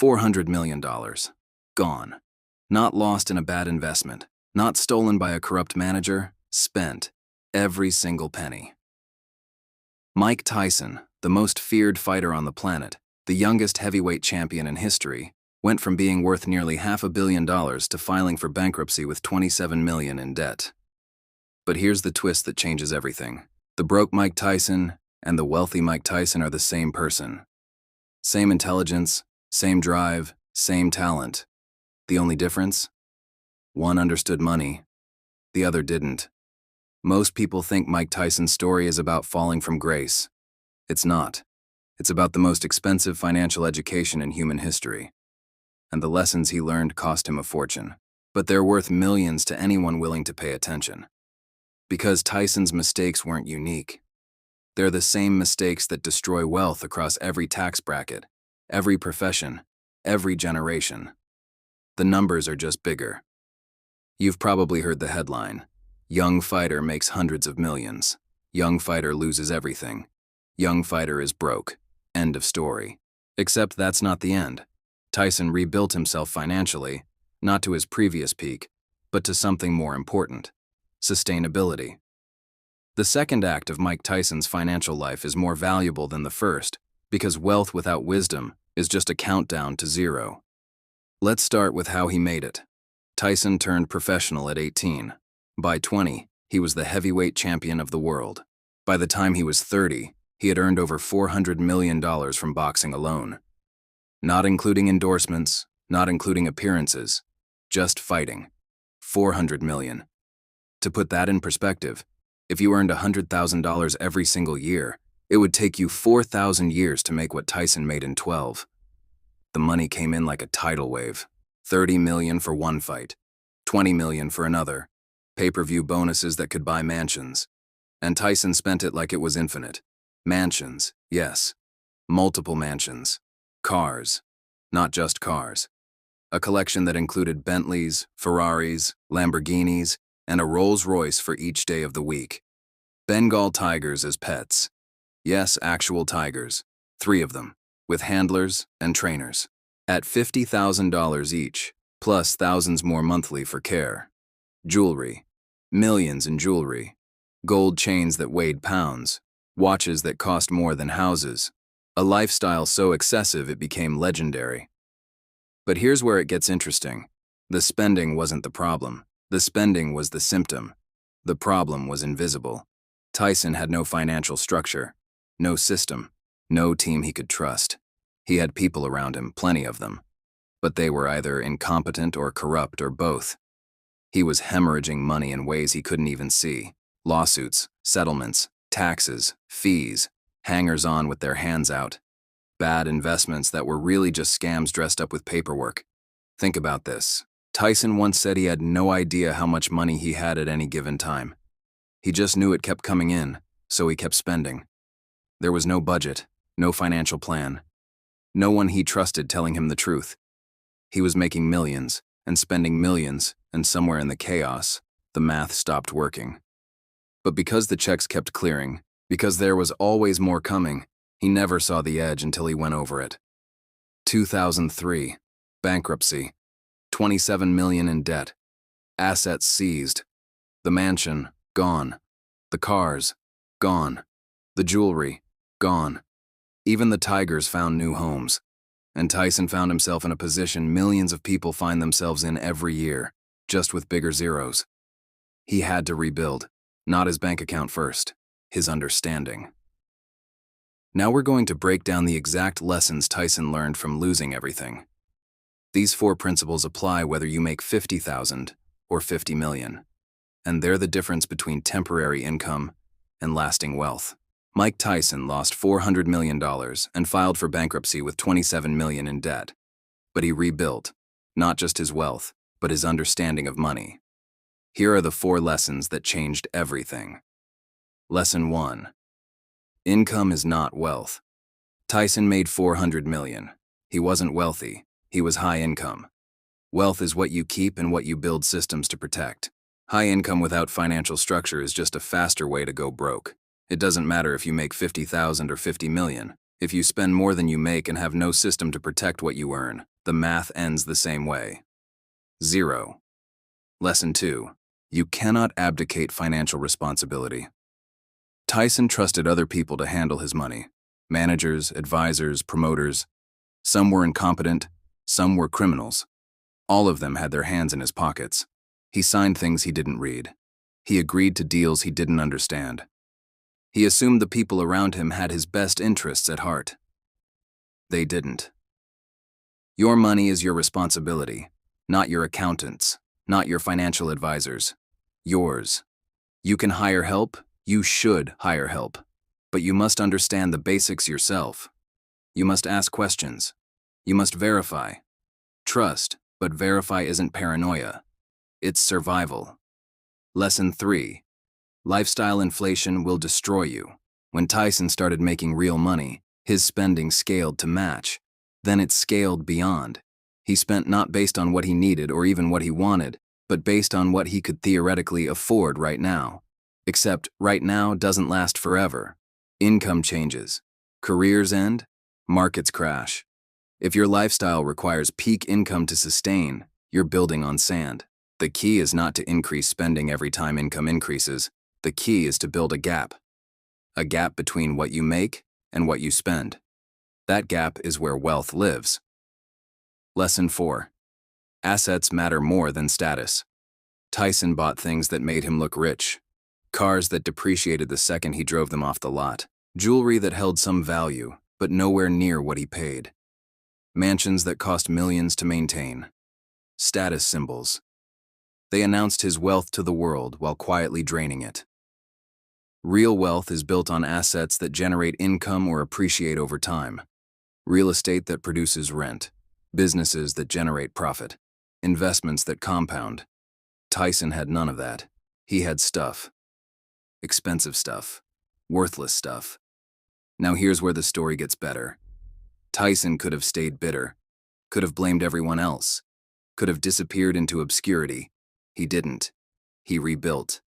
$400 million. Gone. Not lost in a bad investment. Not stolen by a corrupt manager. Spent. Every single penny. Mike Tyson, the most feared fighter on the planet, the youngest heavyweight champion in history, went from being worth nearly $500 million to filing for bankruptcy with $27 million in debt. But here's the twist that changes everything. The broke Mike Tyson and the wealthy Mike Tyson are the same person. Same intelligence, same drive, same talent. The only difference? One understood money, the other didn't. Most people think Mike Tyson's story is about falling from grace. It's not. It's about the most expensive financial education in human history. And the lessons he learned cost him a fortune. But they're worth millions to anyone willing to pay attention. Because Tyson's mistakes weren't unique. They're the same mistakes that destroy wealth across every tax bracket, every profession, every generation. The numbers are just bigger. You've probably heard the headline, "Young fighter makes hundreds of millions. Young fighter loses everything. Young fighter is broke. End of story." Except that's not the end. Tyson rebuilt himself financially, not to his previous peak, but to something more important: sustainability. The second act of Mike Tyson's financial life is more valuable than the first, because wealth without wisdom is just a countdown to zero. Let's start with how he made it. Tyson turned professional at 18. By 20, he was the heavyweight champion of the world. By the time he was 30, he had earned over $400 million from boxing alone. Not including endorsements, not including appearances, just fighting. $400 million. To put that in perspective, if you earned $100,000 every single year, it would take you 4,000 years to make what Tyson made in 12. The money came in like a tidal wave. $30 million for one fight, $20 million for another, pay-per-view bonuses that could buy mansions. And Tyson spent it like it was infinite. Mansions, yes. Multiple mansions. Cars. Not just cars. A collection that included Bentleys, Ferraris, Lamborghinis, and a Rolls-Royce for each day of the week. Bengal tigers as pets. Yes, actual tigers. 3 of them, with handlers and trainers. At $50,000 each, plus thousands more monthly for care. Jewelry. Millions in jewelry. Gold chains that weighed pounds. Watches that cost more than houses. A lifestyle so excessive it became legendary. But here's where it gets interesting. The spending wasn't the problem. The spending was the symptom. The problem was invisible. Tyson had no financial structure, no system, no team he could trust. He had people around him, plenty of them. But they were either incompetent or corrupt or both. He was hemorrhaging money in ways he couldn't even see. Lawsuits, settlements, taxes, fees, hangers-on with their hands out. Bad investments that were really just scams dressed up with paperwork. Think about this. Tyson once said he had no idea how much money he had at any given time. He just knew it kept coming in, so he kept spending. There was no budget, no financial plan. No one he trusted telling him the truth. He was making millions and spending millions, and somewhere in the chaos, the math stopped working. But because the checks kept clearing, because there was always more coming, he never saw the edge until he went over it. 2003, bankruptcy, $27 million in debt, assets seized, the mansion gone, the cars gone, the jewelry gone. Even the tigers found new homes, and Tyson found himself in a position millions of people find themselves in every year, just with bigger zeros. He had to rebuild, not his bank account first, his understanding. Now we're going to break down the exact lessons Tyson learned from losing everything. These 4 principles apply whether you make $50,000 or $50 million, and they're the difference between temporary income and lasting wealth. Mike Tyson lost $400 million and filed for bankruptcy with $27 million in debt. But he rebuilt, not just his wealth, but his understanding of money. Here are the 4 lessons that changed everything. Lesson 1. Income is not wealth. Tyson made $400 million. He wasn't wealthy, he was high income. Wealth is what you keep and what you build systems to protect. High income without financial structure is just a faster way to go broke. It doesn't matter if you make $50,000 or $50 million. If you spend more than you make and have no system to protect what you earn, the math ends the same way. 0. Lesson 2. You cannot abdicate financial responsibility. Tyson trusted other people to handle his money. Managers, advisors, promoters. Some were incompetent, some were criminals. All of them had their hands in his pockets. He signed things he didn't read. He agreed to deals he didn't understand. He assumed the people around him had his best interests at heart. They didn't. Your money is your responsibility, not your accountant's, not your financial advisor's. Yours. You can hire help, you should hire help, but you must understand the basics yourself. You must ask questions. You must verify. Trust, but verify isn't paranoia. It's survival. Lesson 3. Lifestyle inflation will destroy you. When Tyson started making real money, his spending scaled to match. Then it scaled beyond. He spent not based on what he needed or even what he wanted, but based on what he could theoretically afford right now. Except right now doesn't last forever. Income changes. Careers end. Markets crash. If your lifestyle requires peak income to sustain, you're building on sand. The key is not to increase spending every time income increases. The key is to build a gap. A gap between what you make and what you spend. That gap is where wealth lives. Lesson 4. Assets matter more than status. Tyson bought things that made him look rich. Cars that depreciated the second he drove them off the lot. Jewelry that held some value, but nowhere near what he paid. Mansions that cost millions to maintain. Status symbols. They announced his wealth to the world while quietly draining it. Real wealth is built on assets that generate income or appreciate over time. Real estate that produces rent. Businesses that generate profit. Investments that compound. Tyson had none of that. He had stuff. Expensive stuff. Worthless stuff. Now here's where the story gets better. Tyson could have stayed bitter. Could have blamed everyone else. Could have disappeared into obscurity. He didn't. He rebuilt.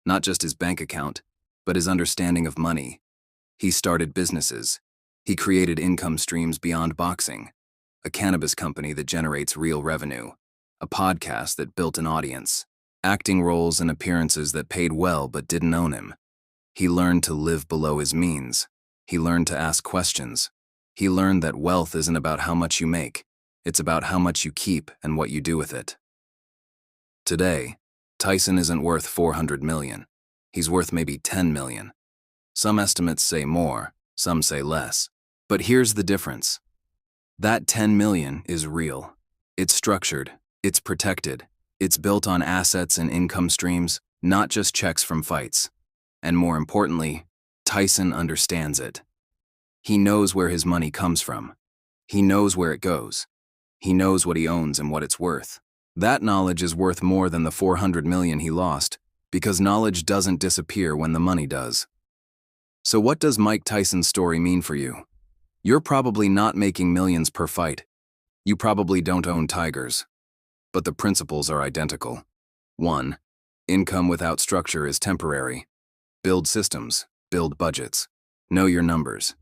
Not just his bank account, but his understanding of money. He started businesses. He created income streams beyond boxing. A cannabis company that generates real revenue. A podcast that built an audience. Acting roles and appearances that paid well but didn't own him. He learned to live below his means. He learned to ask questions. He learned that wealth isn't about how much you make. It's about how much you keep and what you do with it. Today, Tyson isn't worth $400 million. He's worth maybe $10 million. Some estimates say more, some say less. But here's the difference. That $10 million is real. It's structured. It's protected. It's built on assets and income streams, not just checks from fights. And more importantly, Tyson understands it. He knows where his money comes from. He knows where it goes. He knows what he owns and what it's worth. That knowledge is worth more than the $400 million he lost, because knowledge doesn't disappear when the money does. So what does Mike Tyson's story mean for you? You're probably not making millions per fight. You probably don't own tigers. But the principles are identical. 1. Income without structure is temporary. Build systems. Build budgets. Know your numbers.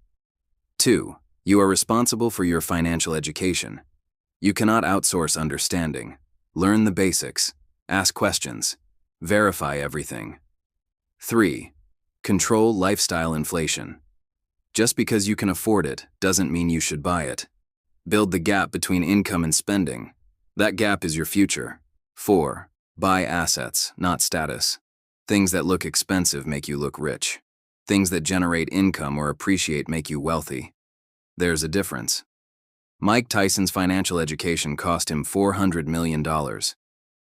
2. You are responsible for your financial education. You cannot outsource understanding. Learn the basics. Ask questions. Verify everything. 3. Control lifestyle inflation. Just because you can afford it doesn't mean you should buy it. Build the gap between income and spending. That gap is your future. 4. Buy assets, not status. Things that look expensive make you look rich. Things that generate income or appreciate make you wealthy. There's a difference. Mike Tyson's financial education cost him $400 million.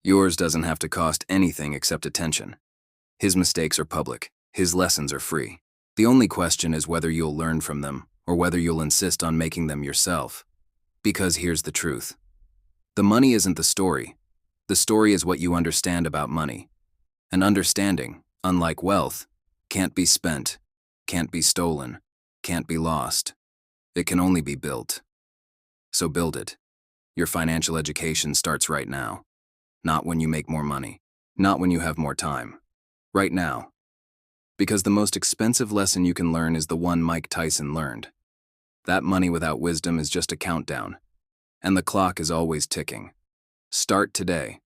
Yours doesn't have to cost anything except attention. His mistakes are public. His lessons are free. The only question is whether you'll learn from them or whether you'll insist on making them yourself. Because here's the truth. The money isn't the story. The story is what you understand about money. And understanding, unlike wealth, can't be spent, can't be stolen, can't be lost. It can only be built. So build it. Your financial education starts right now. Not when you make more money. Not when you have more time. Right now. Because the most expensive lesson you can learn is the one Mike Tyson learned. That money without wisdom is just a countdown, and the clock is always ticking. Start today.